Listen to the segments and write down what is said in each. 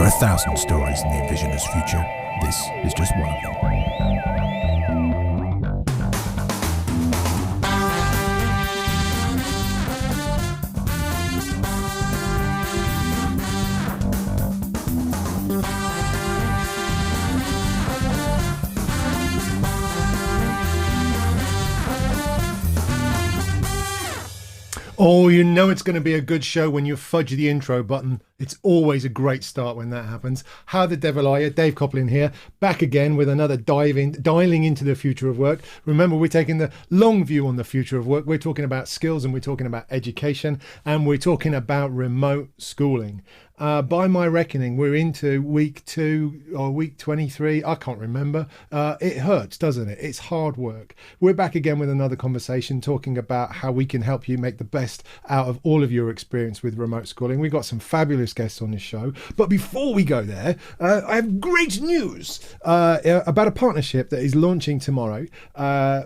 are 1,000 stories in the Envisioners' future. This is just one of them. Oh, you know it's going to be a good show when you fudge the intro button. It's always a great start when that happens. How the devil are you? Dave Coplin here, back again with another dialing into the future of work. Remember, we're taking the long view on the future of work. We're talking about skills, and we're talking about education, and we're talking about remote schooling. By my reckoning, we're into week 2 or week 23. I can't remember. It hurts, doesn't it? It's hard work. We're back again with another conversation talking about how we can help you make the best out of all of your experience with remote schooling. We've got some fabulous guests on this show. But before we go there, I have great news about a partnership that is launching tomorrow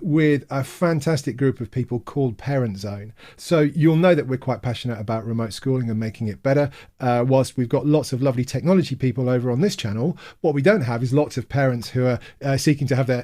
with a fantastic group of people called Parent Zone. So you'll know that we're quite passionate about remote schooling and making it better. Whilst we've got lots of lovely technology people over on this channel, what we don't have is lots of parents who are seeking to have their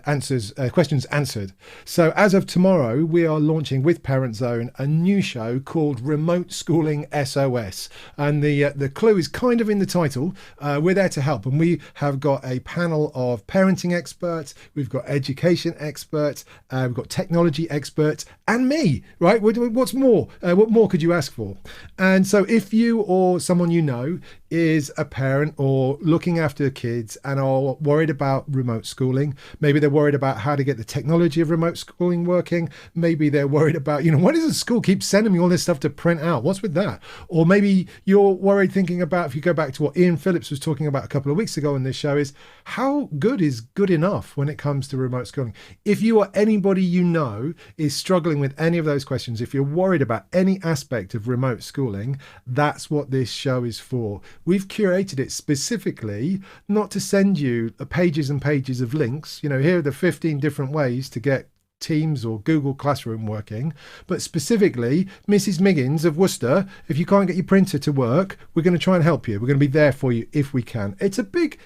questions answered. So as of tomorrow, we are launching with Parent Zone a new show called Remote Schooling SOS. And the clue is kind of in the title. We're there to help. And we have got a panel of parenting experts. We've got education experts. We've got technology experts and me, right? What's more? What more could you ask for? And so if you or someone you know is a parent or looking after kids and are worried about remote schooling, maybe they're worried about how to get the technology of remote schooling working, maybe they're worried about, why does the school keep sending me all this stuff to print out? What's with that? Or maybe you're worried thinking about, if you go back to what Ian Phillips was talking about a couple of weeks ago on this show, is how good is good enough when it comes to remote schooling? If you or anybody you know is struggling with any of those questions, if you're worried about any aspect of remote schooling, that's what this show is for. We've curated it specifically not to send you pages and pages of links. Here are the 15 different ways to get Teams or Google Classroom working, but specifically, Mrs. Miggins of Worcester, if you can't get your printer to work, we're going to try and help you. We're going to be there for you if we can. It's a bit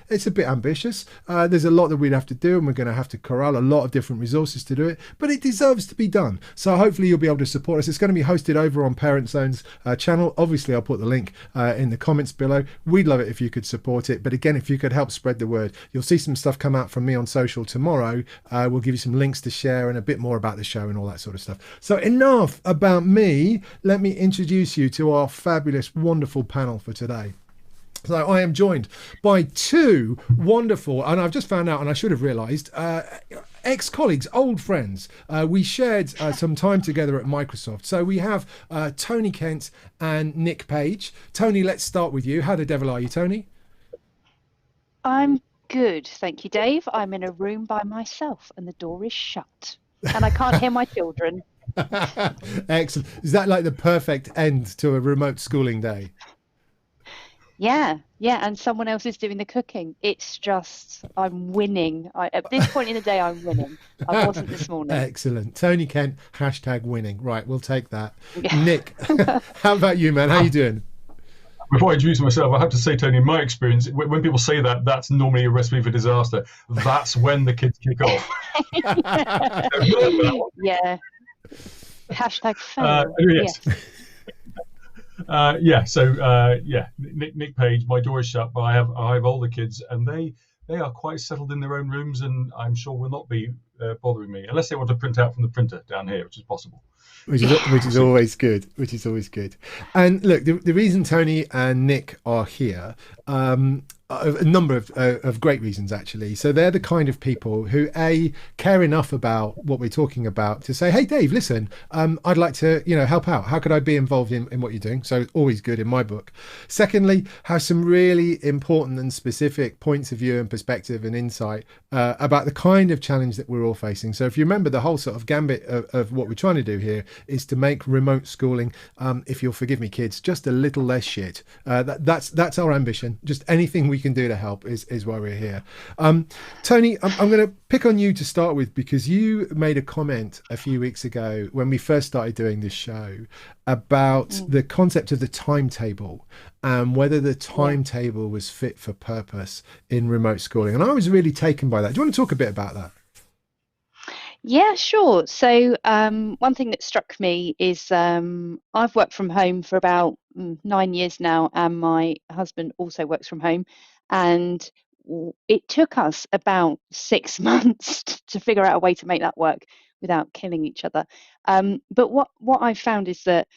ambitious. There's a lot that we'd have to do, and we're going to have to corral a lot of different resources to do it, but it deserves to be done. So hopefully you'll be able to support us. It's going to be hosted over on Parent Zone's channel. Obviously, I'll put the link in the comments below. We'd love it if you could support it. But again, if you could help spread the word, you'll see some stuff come out from me on social tomorrow. We'll give you some links to share and a bit more about the show and all that sort of stuff. So enough about me. Let me introduce you to our fabulous, wonderful panel for today. So I am joined by two wonderful, and I've just found out, and I should have realised, ex-colleagues, old friends. We shared some time together at Microsoft. So we have Toni Kent and Nick Page. Toni, let's start with you. How the devil are you, Toni? I'm good, thank you, Dave. I'm in a room by myself and the door is shut. And I can't hear my children. Excellent. Is that like the perfect end to a remote schooling day? Yeah. And someone else is doing the cooking. It's just, I'm winning. At this point in the day, I'm winning. I wasn't this morning. Excellent. Toni Kent, #winning. Right, we'll take that. Yeah. Nick, how about you, man? How you doing? Before I introduce myself, I have to say, Toni, in my experience, when people say that, that's normally a recipe for disaster. That's when the kids kick off. Yeah. #fail. Yes. Nick Page, my door is shut, but I have older kids, and they are quite settled in their own rooms, and I'm sure will not be bothering me, unless they want to print out from the printer down here, which is possible. Which is always good. And look, the reason Toni and Nick are here, a number of great reasons, actually. So they're the kind of people who care enough about what we're talking about to say, hey Dave, listen, I'd like to help out. How could I be involved in what you're doing? So always good in my book. Secondly, have some really important and specific points of view and perspective and insight about the kind of challenge that we're all facing. So if you remember, the whole sort of gambit of what we're trying to do here is to make remote schooling, if you'll forgive me kids, just a little less shit. That's our ambition. Just anything we we can do to help is why we're here. Toni, I'm going to pick on you to start with, because you made a comment a few weeks ago when we first started doing this show about the concept of the timetable and whether the timetable was fit for purpose in remote schooling. And I was really taken by that. Do you want to talk a bit about that? Yeah, sure. So one thing that struck me is I've worked from home for about 9 years now, and my husband also works from home. And it took us about 6 months to figure out a way to make that work without killing each other. But what I found is that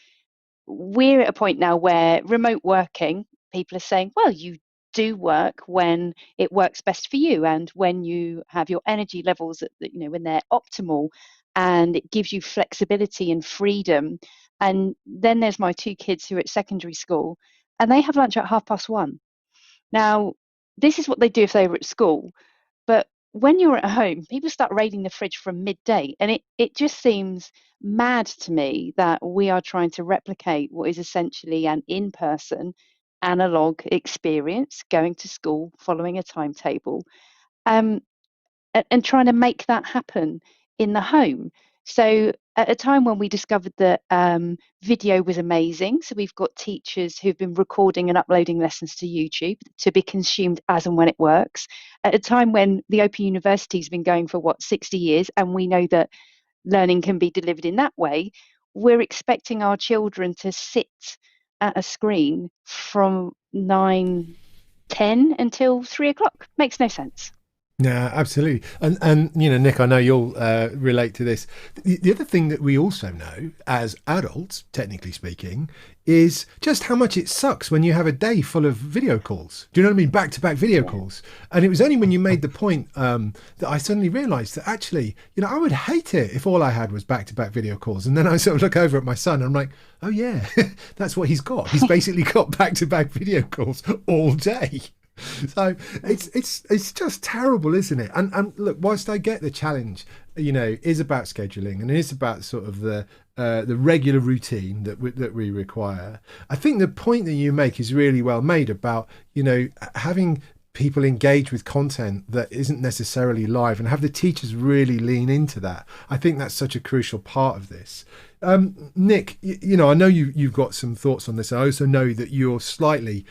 we're at a point now where remote working, people are saying, well, you do work when it works best for you and when you have your energy levels at when they're optimal, and it gives you flexibility and freedom. And then there's my two kids who are at secondary school, and they have lunch at 1:30. Now, this is what they do if they were at school, but when you're at home, people start raiding the fridge from midday, and it just seems mad to me that we are trying to replicate what is essentially an in-person analog experience, going to school, following a timetable, um, and trying to make that happen in the home. So at a time when we discovered that video was amazing, so we've got teachers who've been recording and uploading lessons to YouTube to be consumed as and when it works. At a time when the Open University's been going for 60 years, and we know that learning can be delivered in that way, we're expecting our children to sit at a screen from 9:10 until 3 o'clock. Makes no sense. Yeah, absolutely. And Nick, I know you'll relate to this. The other thing that we also know as adults, technically speaking, is just how much it sucks when you have a day full of video calls. Do you know what I mean? Back-to-back video calls. And it was only when you made the point that I suddenly realised that actually, I would hate it if all I had was back-to-back video calls. And then I sort of look over at my son and I'm like, oh yeah, that's what he's got. He's basically got back-to-back video calls all day. So it's just terrible, isn't it? And look, whilst I get the challenge, is about scheduling and it is about sort of the regular routine that we require. I think the point that you make is really well made about having people engage with content that isn't necessarily live and have the teachers really lean into that. I think that's such a crucial part of this. Nick, I know you've got some thoughts on this. I also know that you're slightly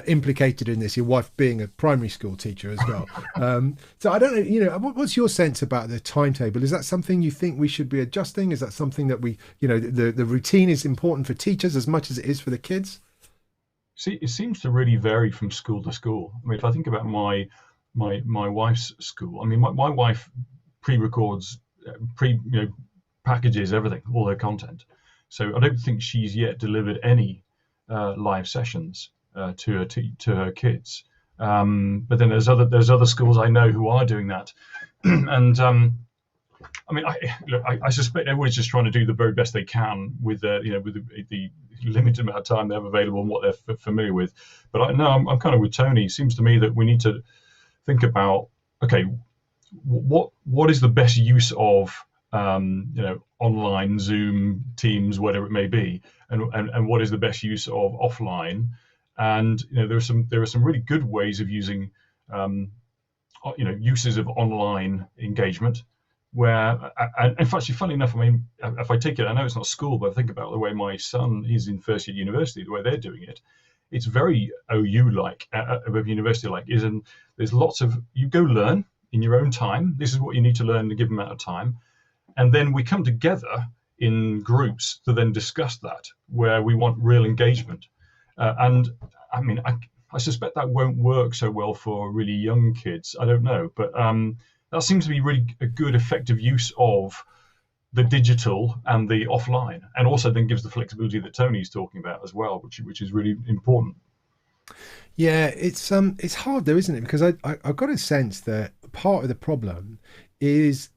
implicated in this, your wife being a primary school teacher as well. So I don't know, what's your sense about the timetable? Is that something you think we should be adjusting? Is that something that we, the routine is important for teachers as much as it is for the kids? See, it seems to really vary from school to school. I mean, if I think about my wife's school, I mean, my wife pre-records, packages everything, all her content. So I don't think she's yet delivered any live sessions to her kids. But then there's other schools I know who are doing that, and I mean, I suspect everyone's just trying to do the very best they can with the limited amount of time they have available and what they're familiar with. But I'm kind of with Toni. It seems to me that we need to think about, okay, what is the best use of online, Zoom, Teams, whatever it may be, and what is the best use of offline? And there are some really good ways of using uses of online engagement. Where, and in fact, funny enough, I mean, if I take it, I know it's not school, but I think about the way my son is in first year university, the way they're doing it, it's very OU-like, university-like. There's lots of, you go learn in your own time. This is what you need to learn in a given amount of time. And then we come together in groups to then discuss that, where we want real engagement. And I mean, I suspect that won't work so well for really young kids. I don't know, but that seems to be really a good, effective use of the digital and the offline, and also then gives the flexibility that Toni's talking about as well, which is really important. Yeah, it's hard though, isn't it? Because I've got a sense that part of the problem is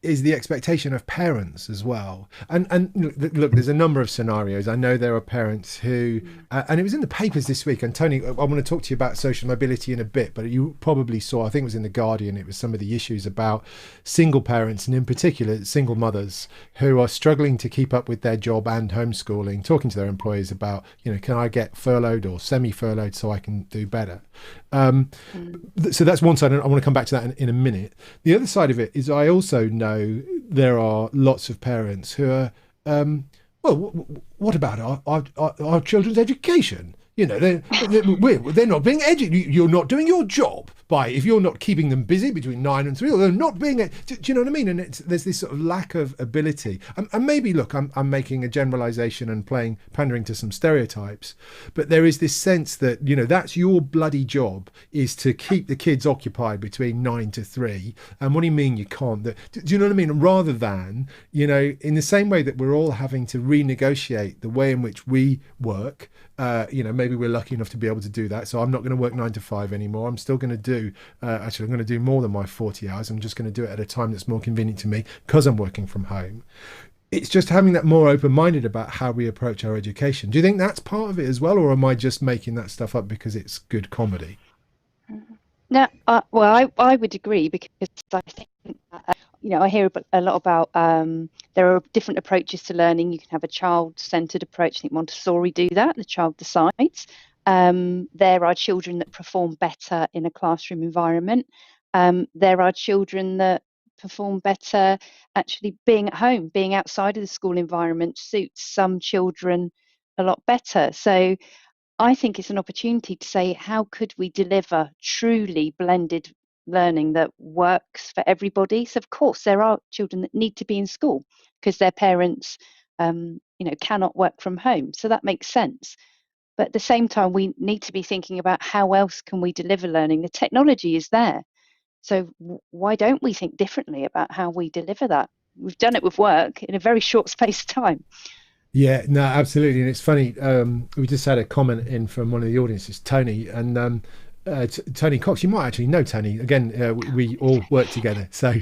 is the expectation of parents as well. And look, there's a number of scenarios. I know there are parents who, and it was in the papers this week. And Toni, I want to talk to you about social mobility in a bit, but you probably saw, I think it was in the Guardian, it was some of the issues about single parents, and in particular single mothers who are struggling to keep up with their job and homeschooling, talking to their employers about, can I get furloughed or semi-furloughed so I can do better? So that's one side, and I want to come back to that in a minute. The other side of it is I also know there are lots of parents who are, what about our children's education? They're not being educated. You're not doing your job if you're not keeping them busy between 9 and 3, or they're not being. Do you know what I mean? And there's this sort of lack of ability. And maybe, look, I'm making a generalisation and pandering to some stereotypes, but there is this sense that that's your bloody job, is to keep the kids occupied between 9 to 3. And what do you mean you can't? Do you know what I mean? Rather than in the same way that we're all having to renegotiate the way in which we work. Maybe we're lucky enough to be able to do that. So I'm not going to work 9 to 5 anymore. I'm still going to do, I'm going to do more than my 40 hours. I'm just going to do it at a time that's more convenient to me because I'm working from home. It's just having that more open-minded about how we approach our education. Do you think that's part of it as well? Or am I just making that stuff up because it's good comedy? No, well, I would agree, because I think, I hear a lot about there are different approaches to learning. You can have a child-centered approach. I think Montessori do that. The child decides. There are children that perform better in a classroom environment. There are children that perform better actually being at home, being outside of the school environment suits some children a lot better. So I think it's an opportunity to say, how could we deliver truly blended learning that works for everybody? So of course there are children that need to be in school because their parents cannot work from home, so that makes sense. But at the same time, we need to be thinking about how else can we deliver learning. The technology is there, so why don't we think differently about how we deliver that? We've done it with work in a very short space of time. Yeah, no, absolutely. And it's funny, we just had a comment in from one of the audiences, Toni, and Toni Cox. You might actually know Toni. Again, we all work together, so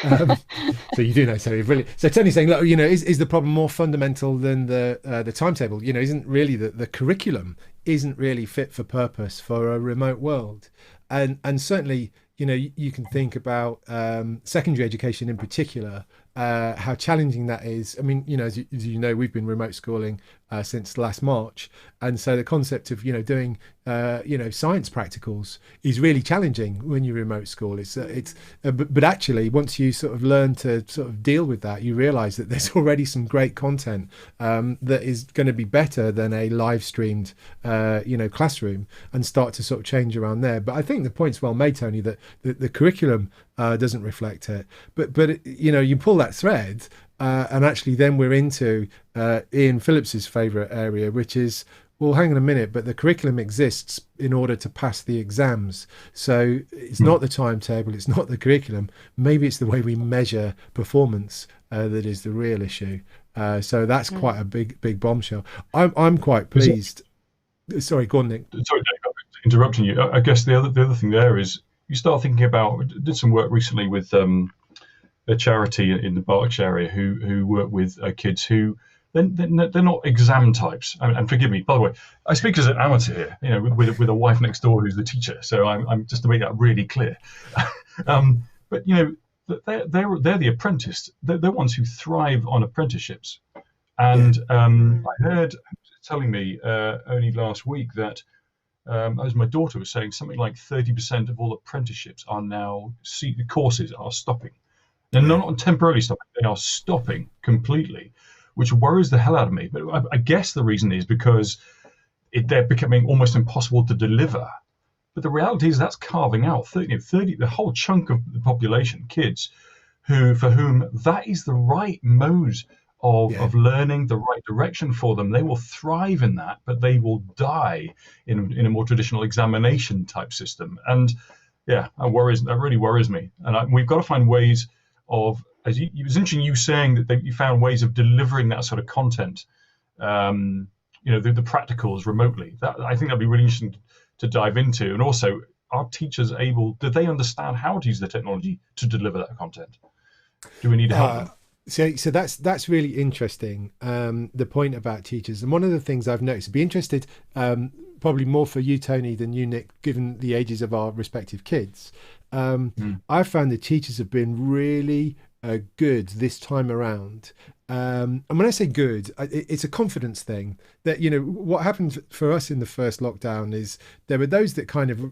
so you do know Toni. Brilliant. So Toni's saying, look, is the problem more fundamental than the timetable? Isn't really the curriculum isn't really fit for purpose for a remote world, and certainly you can think about secondary education in particular. How challenging that is. I mean, as you know, we've been remote schooling since last March, and so the concept of doing science practicals is really challenging when you remote school. But actually, once you sort of learn to sort of deal with that, you realise that there's already some great content that is going to be better than a live streamed classroom, and start to sort of change around there. But I think the point's well made, Toni, that the curriculum doesn't reflect it, but you pull that thread, and actually then we're into Ian Phillips's favourite area, which is, well, hang on a minute, but the curriculum exists in order to pass the exams. So it's not the timetable, it's not the curriculum. Maybe it's the way we measure performance that is the real issue. So that's quite a big bombshell. I'm quite pleased. Sorry, go on, Nick. Sorry, Dave, interrupting you. I guess the other thing there is, you start thinking about, did some work recently with a charity in the Berkshire area who work with kids who they're not exam types. And forgive me, by the way, I speak as an amateur here, with a wife next door who's the teacher. So I'm just to make that really clear. But they're the apprentice. They're ones who thrive on apprenticeships. And I heard telling me only last week that. As my daughter was saying, something like 30% of all apprenticeships are now, the courses are stopping. And they're not temporarily stopping, they are stopping completely, which worries the hell out of me. But I guess the reason is because they're becoming almost impossible to deliver. But the reality is that's carving out 30, the whole chunk of the population, kids, for whom that is the right mode of learning, the right direction for them. They will thrive in that, but they will die in a more traditional examination type system. And that really worries me. And we've got to find ways of, it was interesting you saying that you found ways of delivering that sort of content, the practicals remotely. I think that'd be really interesting to dive into. And also, are teachers do they understand how to use the technology to deliver that content? Do we need to help them? So that's really interesting. The point about teachers, and one of the things I've noticed, I'd be interested, probably more for you, Tony, than you, Nick, given the ages of our respective kids. I've found the teachers have been really good this time around. And when I say good, it's a confidence thing. That, you know, what happened for us in the first lockdown is there were those that kind of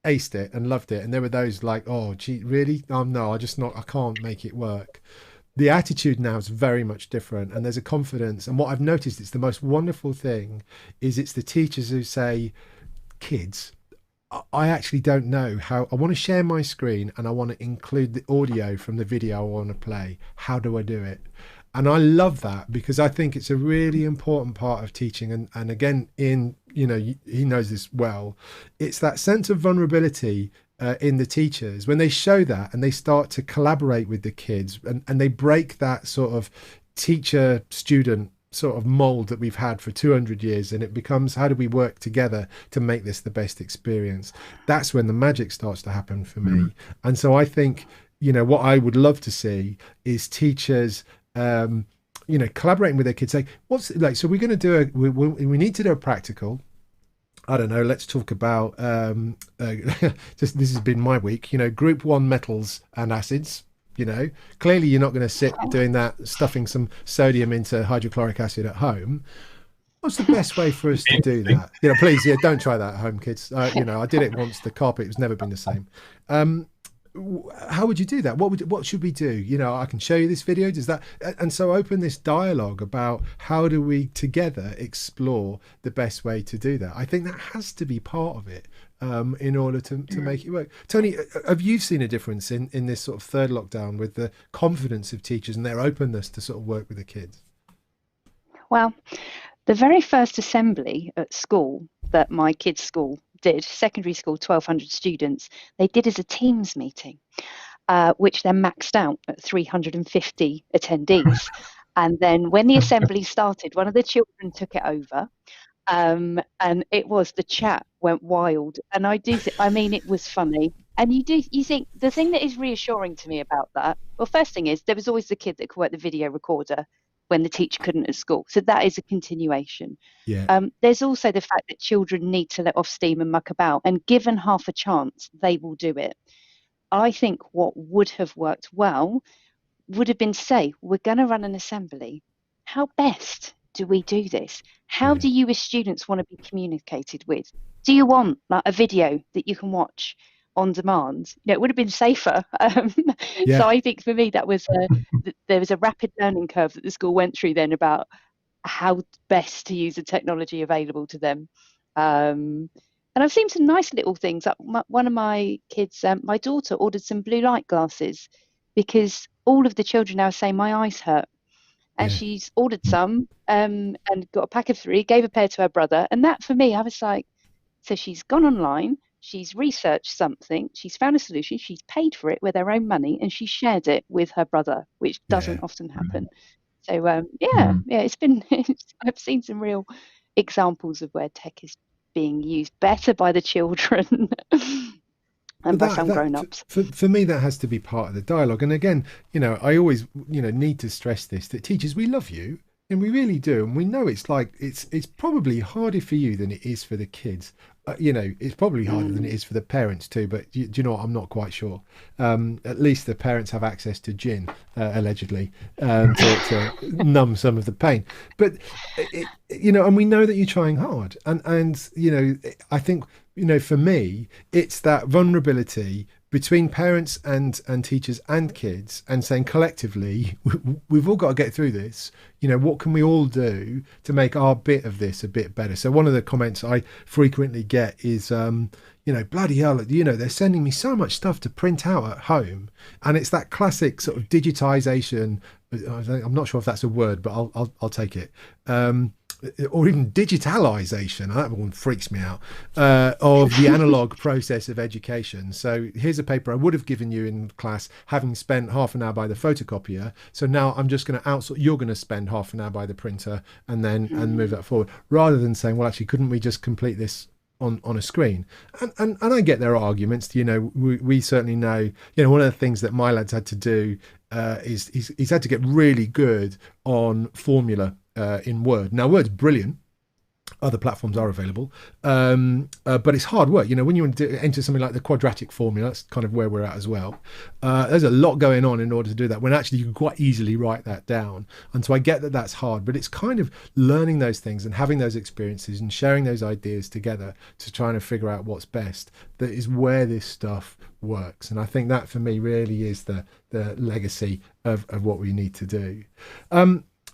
aced it and loved it, and there were those like, oh gee, really, no, I can't make it work. The attitude now is very much different, and there's a confidence. And what I've noticed, it's the most wonderful thing, is it's the teachers who say, kids, I actually don't know how. I want to share my screen and I want to include the audio from the video I want to play. How do I do it? And I love that, because I think it's a really important part of teaching. And again, you know, he knows this well. It's that sense of vulnerability in the teachers when they show that and they start to collaborate with the kids, and they break that sort of teacher student sort of mold that we've had for 200 years, and it becomes, how do we work together to make this the best experience? That's when the magic starts to happen for me. And so I think, you know, what I would love to see is teachers you know, collaborating with their kids, saying, what's like, so we're going to do we need to do a practical. I don't know, let's talk about just, this has been my week, you know, group 1 metals and acids. You know, clearly you're not going to sit doing that, stuffing some sodium into hydrochloric acid at home. What's the best way for us to do that? You know, please, yeah, don't try that at home, kids. You know, I did it once, the carpet has never been the same. How would you do that? What should we do? You know, I can show you this video. Does that? And so open this dialogue about how do we together explore the best way to do that. I think that has to be part of it in order to make it work. Tony, have you seen a difference in this sort of third lockdown with the confidence of teachers and their openness to sort of work with the kids? Well, the very first assembly at school that my kids' school did, secondary school, 1,200 students, they did as a Teams meeting, which then maxed out at 350 attendees. And then when the assembly started, one of the children took it over, and the chat went wild. And I mean, it was funny. And you think the thing that is reassuring to me about that, well, first thing is there was always the kid that could work the video recorder when the teacher couldn't at school. So that is a continuation. Yeah. There's also the fact that children need to let off steam and muck about, and given half a chance, they will do it. I think what would have worked well would have been, say, we're going to run an assembly. How best do we do this? How do you as students want to be communicated with? Do you want like a video that you can watch on demand? You know, it would have been safer. So I think for me that was there was a rapid learning curve that the school went through then about how best to use the technology available to them. And I've seen some nice little things. One of my kids, my daughter, ordered some blue light glasses because all of the children now say my eyes hurt. And she's ordered some and got a pack of 3, gave a pair to her brother. And that for me, I was like, so she's gone online, she's researched something, she's found a solution, she's paid for it with her own money, and she shared it with her brother, which doesn't often happen. So it's been, I've seen some real examples of where tech is being used better by the children and by some grown-ups. For me, that has to be part of the dialogue. And again, you know, I always, you know, need to stress this, that teachers, we love you, and we really do. And we know it's like, it's probably harder for you than it is for the kids. You know, it's probably harder than it is for the parents too, but do you know what? I'm not quite sure. At least the parents have access to gin, allegedly, to numb some of the pain. But, you know, and we know that you're trying hard. And you know, I think, you know, for me, it's that vulnerability between parents and teachers and kids, and saying collectively, we've all got to get through this. You know, what can we all do to make our bit of this a bit better? So one of the comments I frequently get is, you know, bloody hell, you know, they're sending me so much stuff to print out at home. And it's that classic sort of digitization. I'm not sure if that's a word, but I'll take it. Or even digitalization, that one freaks me out, of the analog process of education. So here's a paper I would have given you in class, having spent half an hour by the photocopier. So now I'm just going to outsource, you're going to spend half an hour by the printer and then move that forward, rather than saying, well, actually, couldn't we just complete this on a screen? And I get their arguments. You know, we certainly know, you know, one of the things that my lads had to do he's had to get really good on formula in Word. Now, Word's brilliant. Other platforms are available, but it's hard work. When you want to enter something like the quadratic formula, that's kind of where we're at as well. There's a lot going on in order to do that, when actually you can quite easily write that down. And so I get that that's hard, but it's kind of learning those things and having those experiences and sharing those ideas together to try and figure out what's best. That is where this stuff works. And I think that for me really is the legacy of what we need to do.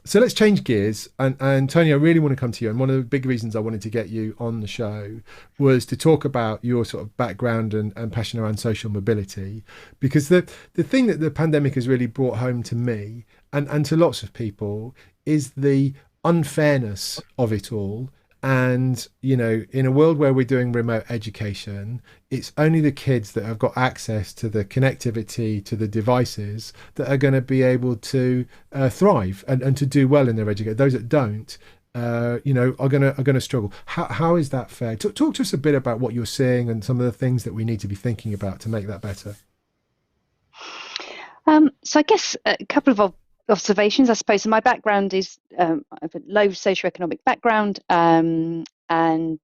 So let's change gears, and Toni, I really want to come to you. And one of the big reasons I wanted to get you on the show was to talk about your sort of background and passion around social mobility, because the thing that the pandemic has really brought home to me and to lots of people is the unfairness of it all. And, in a world where we're doing remote education, it's only the kids that have got access to the connectivity, to the devices, that are going to be able to thrive and to do well in their education. Those that don't, are going to struggle. How is that fair? Talk to us a bit about what you're seeing and some of the things that we need to be thinking about to make that better. So I guess a couple of observations, I suppose. So my background is I have a low socioeconomic background, and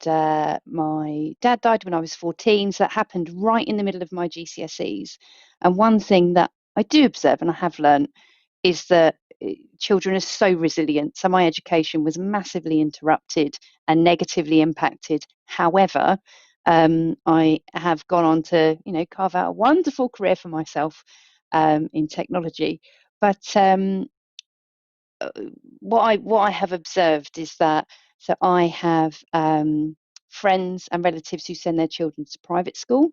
my dad died when I was 14, so that happened right in the middle of my GCSEs. And one thing that I do observe, and I have learned, is that children are so resilient. So my education was massively interrupted and negatively impacted. However, I have gone on to carve out a wonderful career for myself in technology. But what I have observed is that, so I have friends and relatives who send their children to private school,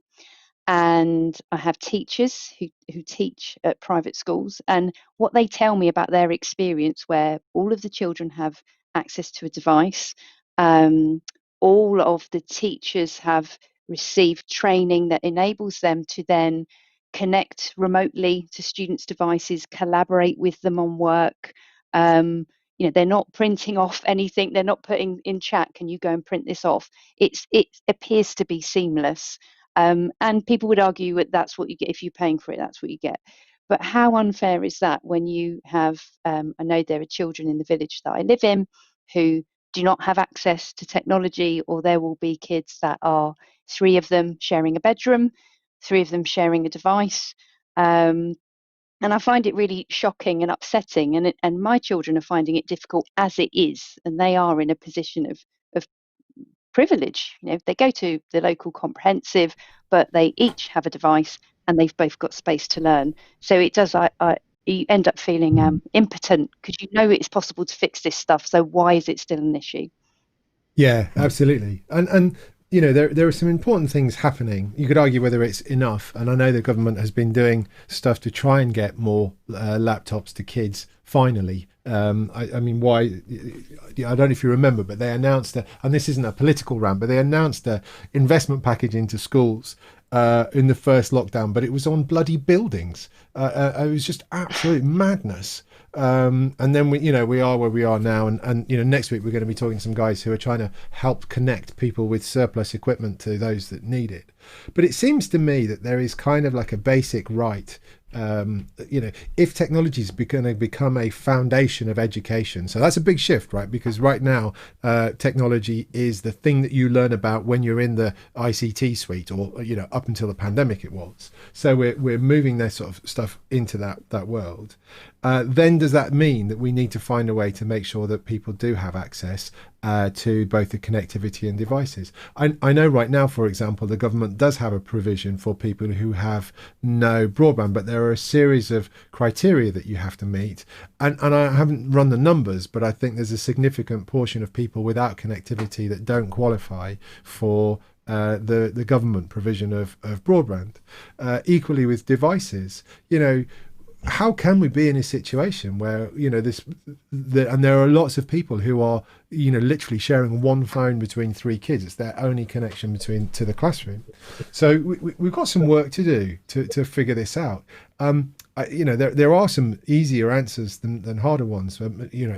and I have teachers who teach at private schools, and what they tell me about their experience, where all of the children have access to a device, all of the teachers have received training that enables them to then connect remotely to students' devices, collaborate with them on work. They're not printing off anything. They're not putting in chat, can you go and print this off? It appears to be seamless. And people would argue that that's what you get. If you're paying for it, that's what you get. But how unfair is that when you have, I know there are children in the village that I live in who do not have access to technology, or there will be kids that are 3 of them sharing a bedroom, 3 of them sharing a device. And I find it really shocking and upsetting. And my children are finding it difficult as it is. And they are in a position of privilege. They go to the local comprehensive, but they each have a device and they've both got space to learn. So it does, you end up feeling impotent, because it's possible to fix this stuff. So why is it still an issue? Yeah, absolutely. And there are some important things happening. You could argue whether it's enough. And I know the government has been doing stuff to try and get more laptops to kids finally. I mean, why? I don't know if you remember, but they announced and this isn't a political rant, but they announced an investment package into schools in the first lockdown, but it was on bloody buildings. It was just absolute madness. And then we are where we are now, and next week we're going to be talking to some guys who are trying to help connect people with surplus equipment to those that need it. But it seems to me that there is kind of like a basic right. If technology is going to become a foundation of education, so that's a big shift, right? Because right now, technology is the thing that you learn about when you're in the ICT suite, or up until the pandemic it was. So we're moving that sort of stuff into that world. Then does that mean that we need to find a way to make sure that people do have access to both the connectivity and devices? I know right now, for example, the government does have a provision for people who have no broadband, but there are a series of criteria that you have to meet. And I haven't run the numbers, but I think there's a significant portion of people without connectivity that don't qualify for the government provision of broadband. Equally with devices, how can we be in a situation where and there are lots of people who are literally sharing one phone between 3 kids? It's their only connection to the classroom. So we've got some work to do to figure this out. there are some easier answers than harder ones.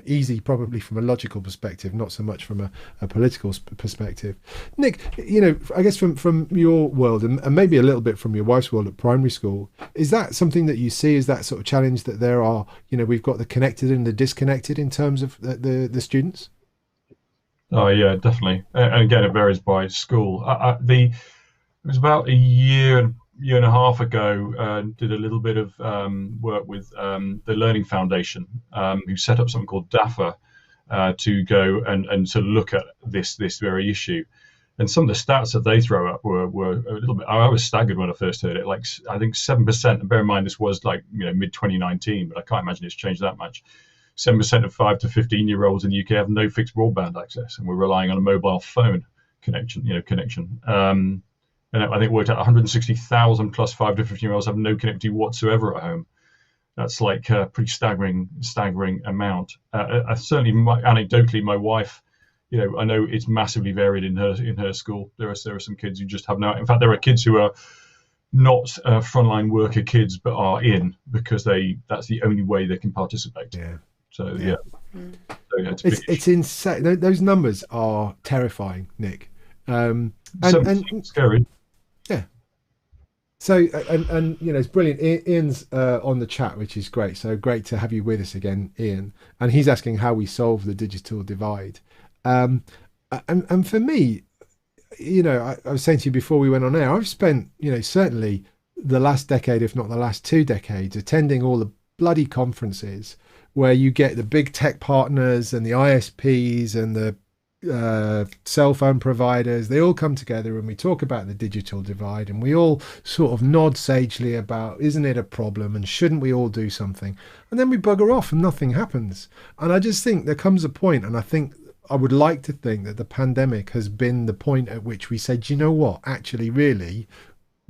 Easy probably from a logical perspective, not so much from a political perspective. Nick, I guess from your world and maybe a little bit from your wife's world at primary school, is that something that you see as that sort of challenge, that there are, we've got the connected and the disconnected in terms of the students? Oh yeah, definitely. And again, it varies by school. It was about a year and a half ago. Did a little bit of work with the Learning Foundation, who set up something called DAFA to go and to look at this very issue. And some of the stats that they throw up were a little bit. I was staggered when I first heard it. Like, I think 7%. And bear in mind, this was like mid 2019, but I can't imagine it's changed that much. 7% of 5 to 15-year-olds in the UK have no fixed broadband access, and we're relying on a mobile phone connection. And I think it worked out 160,000 plus 5 to 15-year-olds have no connectivity whatsoever at home. That's like a pretty staggering amount. Certainly, anecdotally, my wife, I know it's massively varied in her school. There are some kids who just have no. In fact, there are kids who are not frontline worker kids, but are in because that's the only way they can participate. Yeah. So yeah. It's insane. Those numbers are terrifying, Nick. And scary. Yeah. So and it's brilliant. Ian's on the chat, which is great. So great to have you with us again, Ian. And he's asking how we solve the digital divide. And for me, I was saying to you before we went on air, I've spent certainly the last decade, if not the last 2 decades, attending all the bloody conferences where you get the big tech partners and the ISPs and the cell phone providers. They all come together and we talk about the digital divide, and we all sort of nod sagely about, isn't it a problem and shouldn't we all do something? And then we bugger off and nothing happens. And I just think there comes a point, and I would like to think that the pandemic has been the point at which we said, you know what, actually, really,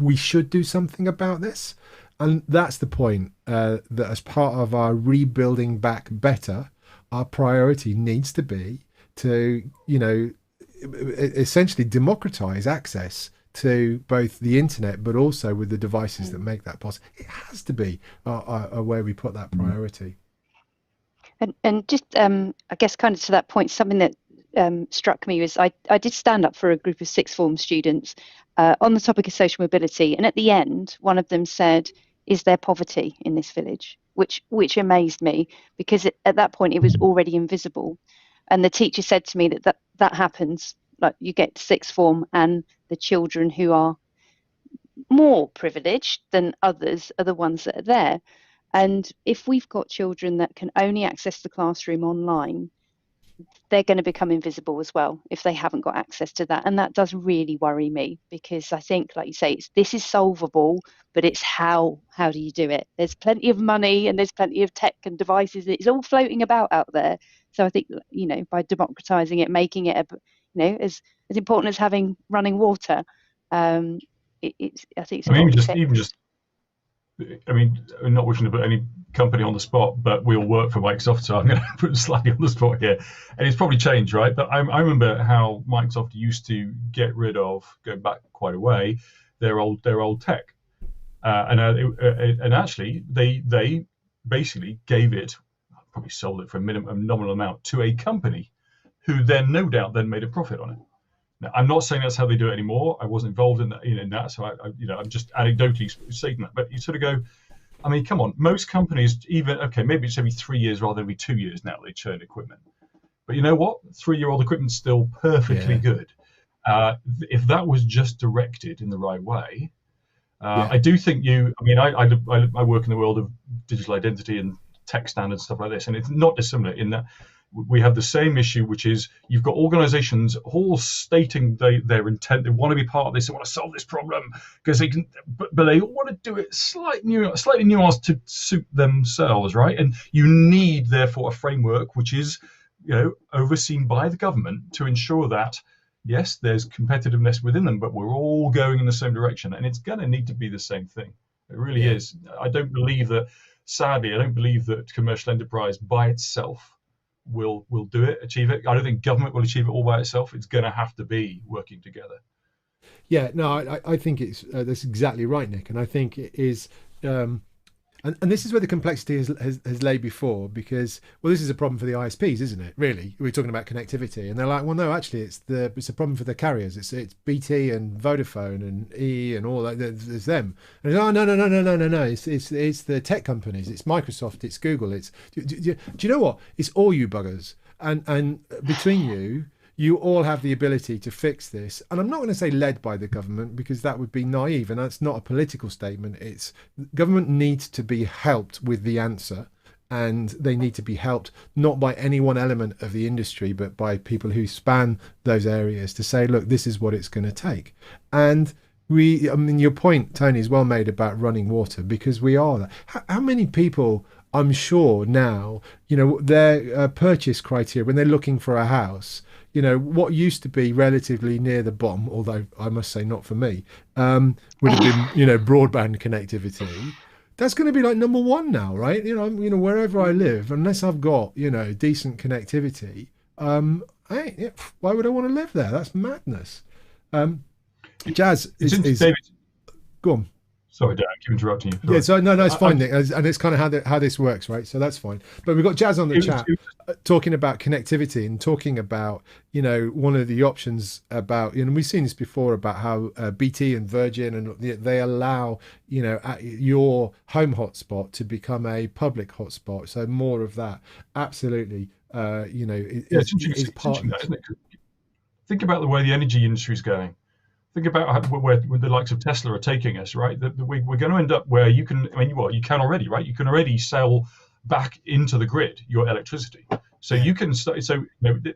we should do something about this. And that's the point, that as part of our rebuilding back better, our priority needs to be to, essentially democratize access to both the internet, but also with the devices that make that possible. It has to be where we put that priority. And just, I guess, kind of to that point, something that struck me was I did stand up for a group of sixth form students on the topic of social mobility, and at the end, one of them said, "Is there poverty in this village?" Which amazed me, because at that point it was already invisible, and the teacher said to me that happens. Like, you get to sixth form, and the children who are more privileged than others are the ones that are there. And if we've got children that can only access the classroom online, they're going to become invisible as well if they haven't got access to that. And that does really worry me, because I think, like you say, this is solvable, but it's how do you do it? There's plenty of money and there's plenty of tech and devices. It's all floating about out there. So I think, by democratizing it, making it, as important as having running water, I think it's I'm not wishing to put any company on the spot, but we all work for Microsoft, so I'm going to put slightly on the spot here. And it's probably changed, right? But I remember how Microsoft used to get rid of, going back quite a way, their old tech, and actually they basically gave it, probably sold it for a nominal amount to a company, who then no doubt then made a profit on it. Now, I'm not saying that's how they do it anymore. I wasn't involved in that, in that, so I'm just anecdotally saying that. But you sort of go, I mean, come on, most companies, maybe it's every 3 years rather than every 2 years now they churn equipment. But you know what? 3-year-old equipment's still perfectly good. If that was just directed in the right way, I do think I work in the world of digital identity and tech standards, stuff like this, and it's not dissimilar in that we have the same issue, which is you've got organizations all stating their intent. They want to be part of this. They want to solve this problem because they can, but they want to do it slightly nuanced to suit themselves, right? And you need, therefore, a framework which is, overseen by the government to ensure that, yes, there's competitiveness within them, but we're all going in the same direction. And it's going to need to be the same thing. It really is. Sadly, I don't believe that commercial enterprise by itself will achieve it. I don't think government will achieve it all by itself. It's going to have to be working together. Yeah, no, I think that's exactly right, Nick. And I think it is, And this is where the complexity has laid before, because, well, this is a problem for the ISPs, isn't it? Really, we're talking about connectivity, and they're like, well, no, actually, it's a problem for the carriers. It's BT and Vodafone and E and all that. There's them. And it's, oh, no. It's the tech companies. It's Microsoft. It's Google. Do you know what? It's all you buggers, and between you. You all have the ability to fix this. And I'm not going to say led by the government, because that would be naive, and that's not a political statement. It's government needs to be helped with the answer, and they need to be helped not by any one element of the industry, but by people who span those areas to say, look, this is what it's going to take. And I mean, your point, Tony, is well made about running water, because we are that. How many people, I'm sure now, their purchase criteria when they're looking for a house, what used to be relatively near the bottom, although I must say not for me, would have been, broadband connectivity. That's going to be like number one now, right? Wherever I live, unless I've got, decent connectivity, why would I want to live there? That's madness. Jazz is David, go on. Sorry, Dan, I keep interrupting you. Sorry. Yeah, so no, it's fine, Nick, and it's kind of how this works, right? So that's fine. But we've got Jazz on the chat talking about connectivity and talking about, one of the options about, we've seen this before about how BT and Virgin and they allow, your home hotspot to become a public hotspot. So more of that, absolutely, is part of that, isn't it? Think about the way the energy industry is going. Think about where the likes of Tesla are taking us, right? That we're going to end up where you can, you can already, right? You can already sell back into the grid your electricity. So you can,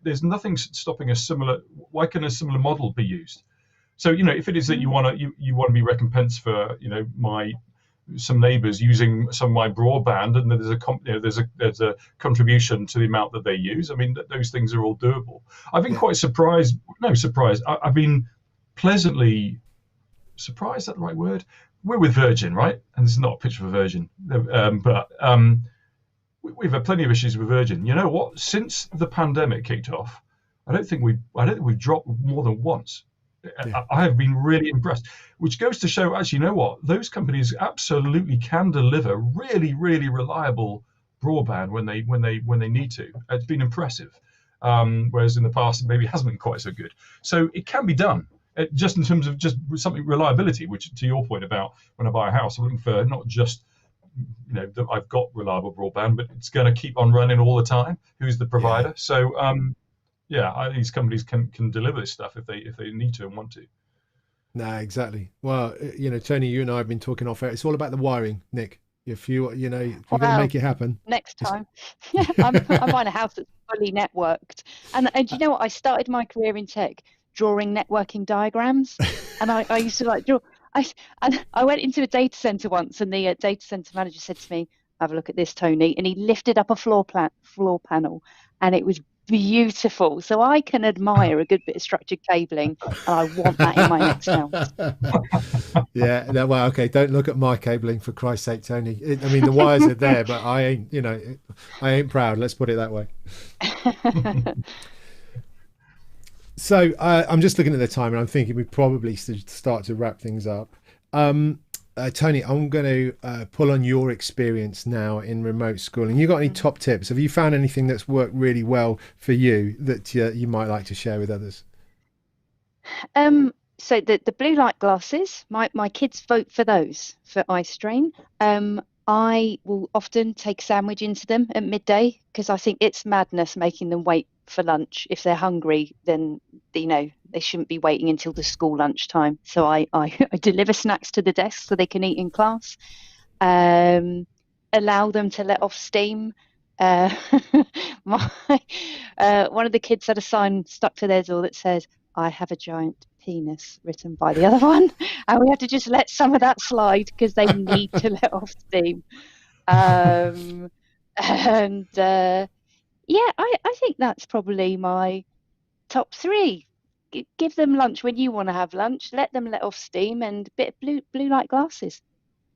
there's nothing stopping a similar, why can a similar model be used? So, if it is that you want to be recompensed for, some neighbors using some of my broadband, and there's a contribution to the amount that they use. I mean, those things are all doable. I've been quite surprised. No, surprised. I've been pleasantly surprised, is that the right word? We're with Virgin, right? And this is not a picture of a Virgin, but we've had plenty of issues with Virgin. You know what? Since the pandemic kicked off, I don't think we've dropped more than once. Yeah. I have been really impressed, which goes to show, actually, you know what? Those companies absolutely can deliver really, really reliable broadband when they need to. It's been impressive, whereas in the past maybe it hasn't been quite so good. So it can be done. Just in terms of just something reliability, which to your point about when I buy a house, I'm looking for not just that I've got reliable broadband, but it's going to keep on running all the time. Who's the provider? Yeah. So these companies can deliver this stuff if they need to and want to. No, exactly. Well, Tony, you and I have been talking off air. It's all about the wiring, Nick. If you're going to make it happen next time. I'm buying a house that's fully networked, and you know what? I started my career in tech drawing networking diagrams, and I used to like draw. I went into a data center once, and the data center manager said to me, "Have a look at this, Tony," and he lifted up a floor panel, and it was beautiful. So I can admire a good bit of structured cabling, and I want that in my next house. Yeah, no, well, okay, don't look at my cabling, for Christ's sake, Tony. I mean, the wires are there, but I ain't proud. Let's put it that way. So I'm just looking at the time, and I'm thinking we probably should start to wrap things up. Tony, I'm going to pull on your experience now in remote schooling. You got any top tips? Have you found anything that's worked really well for you that you might like to share with others? So the blue light glasses, my kids vote for those for eye strain. I will often take a sandwich into them at midday, because I think it's madness making them wait for lunch. If they're hungry, then they shouldn't be waiting until the school lunch time. So I deliver snacks to the desk so they can eat in class. Allow them to let off steam. One of the kids had a sign stuck to their door that says, "I have a giant penis," written by the other one, and we have to just let some of that slide because they need to let off steam. I think that's probably my top three. Give them lunch when you want to have lunch, let them let off steam, and a bit of blue light glasses.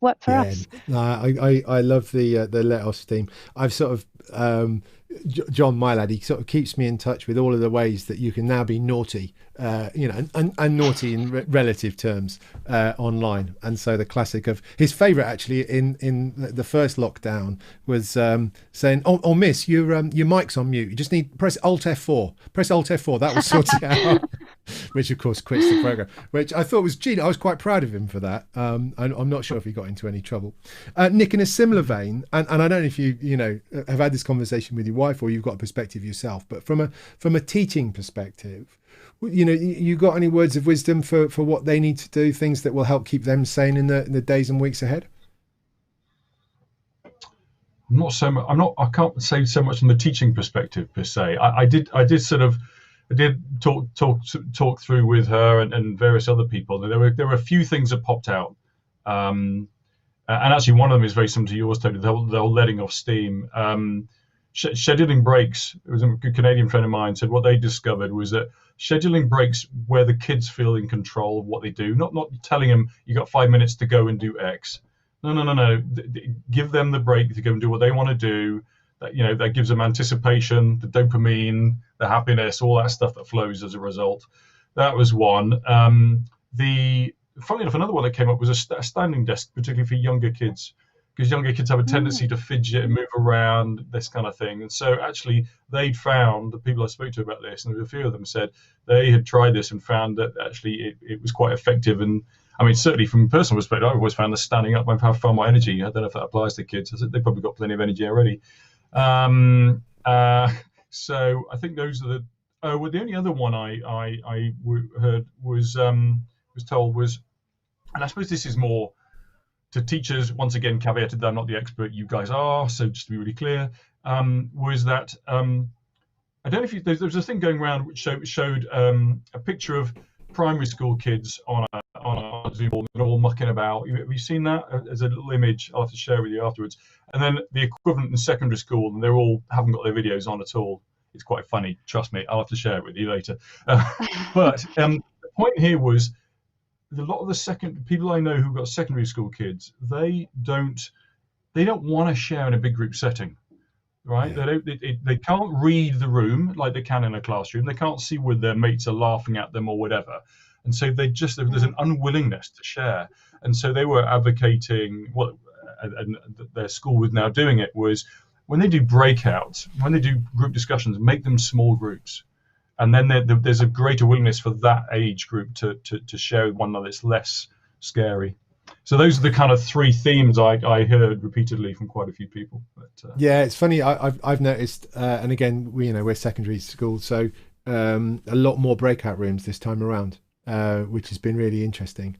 work for Yeah, us. no, I love the let off steam. I've sort of John, my lad, he sort of keeps me in touch with all of the ways that you can now be naughty, and naughty in relative terms online. And so the classic of his favourite actually in the first lockdown was saying, "Oh, miss, your mic's on mute. You just need press Alt F4. Press Alt F4. That will sort it out." Which of course quits the program. Which I thought was genius. I was quite proud of him for that. I'm not sure if he got into any trouble. Nick, in a similar vein, and I don't know if you have had this conversation with your wife or you've got a perspective yourself, but from a teaching perspective, you got any words of wisdom for what they need to do, things that will help keep them sane in the days and weeks ahead? I can't say so much from the teaching perspective per se. I did talk through with her and various other people. There were a few things that popped out, and actually one of them is very similar to yours, Tony. The whole letting off steam. Scheduling breaks. It was a good Canadian friend of mine said what they discovered was that scheduling breaks where the kids feel in control of what they do, not telling them you got 5 minutes to go and do X. No. Give them the break to go and do what they want to do. That gives them anticipation, the dopamine, the happiness, all that stuff that flows as a result. That was one. Funnily enough, another one that came up was a standing desk, particularly for younger kids, because younger kids have a tendency to fidget and move around, this kind of thing. And so actually they'd found, the people I spoke to about this, and there was a few of them said they had tried this and found that actually it was quite effective. And I mean, certainly from a personal perspective, I've always found that standing up, I've found my energy. I don't know if that applies to kids. They've probably got plenty of energy already. So I think those are the the only other one I heard was told was, and I suppose this is more to teachers, once again caveated that I'm not the expert, you guys are, so just to be really clear, was that I don't know if there was a thing going around which showed a picture of primary school kids on a Zoom board, they're all mucking about. Have you seen that? As a little image, I'll have to share with you afterwards. And then the equivalent in secondary school, and they all haven't got their videos on at all. It's quite funny, trust me. I'll have to share it with you later. But the point here was a lot of the people I know who've got secondary school kids, they don't want to share in a big group setting, right? Yeah. They can't read the room like they can in a classroom. They can't see where their mates are laughing at them or whatever. And so there's an unwillingness to share. And so they were advocating, and their school was now doing it, was when they do breakouts, when they do group discussions, make them small groups. And then there's a greater willingness for that age group to share with one another. It's less scary. So those are the kind of three themes I heard repeatedly from quite a few people. But, yeah, it's funny. I've noticed, and again, we're secondary school, so a lot more breakout rooms this time around, which has been really interesting.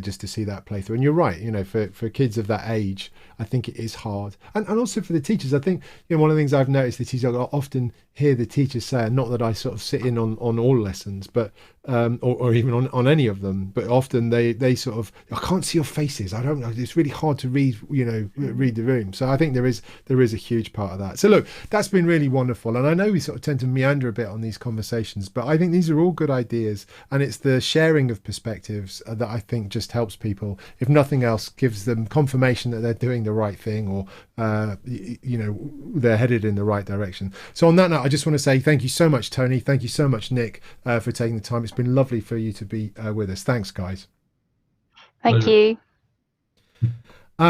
Just to see that play through. And you're right, for kids of that age, I think it is hard. And also for the teachers, I think, one of the things I've noticed that teachers, I often hear the teachers say, and not that I sort of sit in on all lessons, but or even on any of them, but often they sort of, I can't see your faces. I don't know. It's really hard to read the room. So I think there is a huge part of that. So look, that's been really wonderful. And I know we sort of tend to meander a bit on these conversations, but I think these are all good ideas. And it's the sharing of perspectives that I think just helps people, if nothing else, gives them confirmation that they're doing the right thing, or they're headed in the right direction. So on that note, I just want to say thank you so much, Tony. Thank you so much, Nick, for taking the time. It's been lovely for you to be with us. Thanks, guys. Thank you.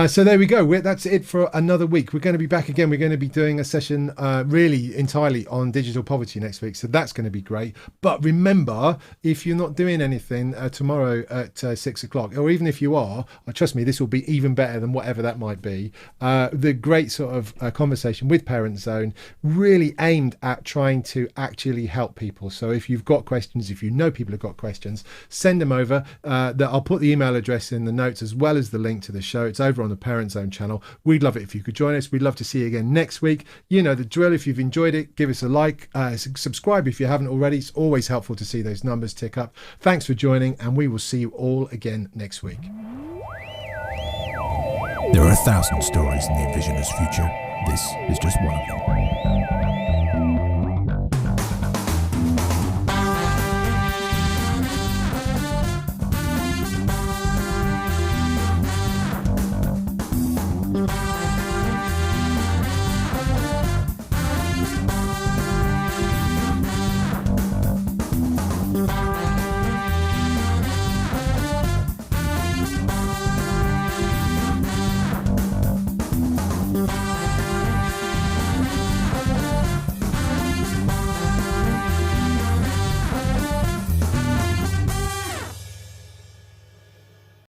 So there we go. That's it for another week. We're going to be back again. We're going to be doing a session really entirely on digital poverty next week. So that's going to be great. But remember, if you're not doing anything tomorrow at 6 o'clock, or even if you are, trust me, this will be even better than whatever that might be. The great sort of conversation with Parent Zone, really aimed at trying to actually help people. So if you've got questions, if you know people have got questions, send them over. I'll put the email address in the notes as well as the link to the show. It's over on the Parent Zone channel. We'd love it if you could join us. We'd love to see you again next week. You know the drill. If you've enjoyed it, give us a like, subscribe if you haven't already. It's always helpful to see those numbers tick up. Thanks for joining, and we will see you all again next week. There are 1,000 stories in the Envisioners' future. This is just one of them.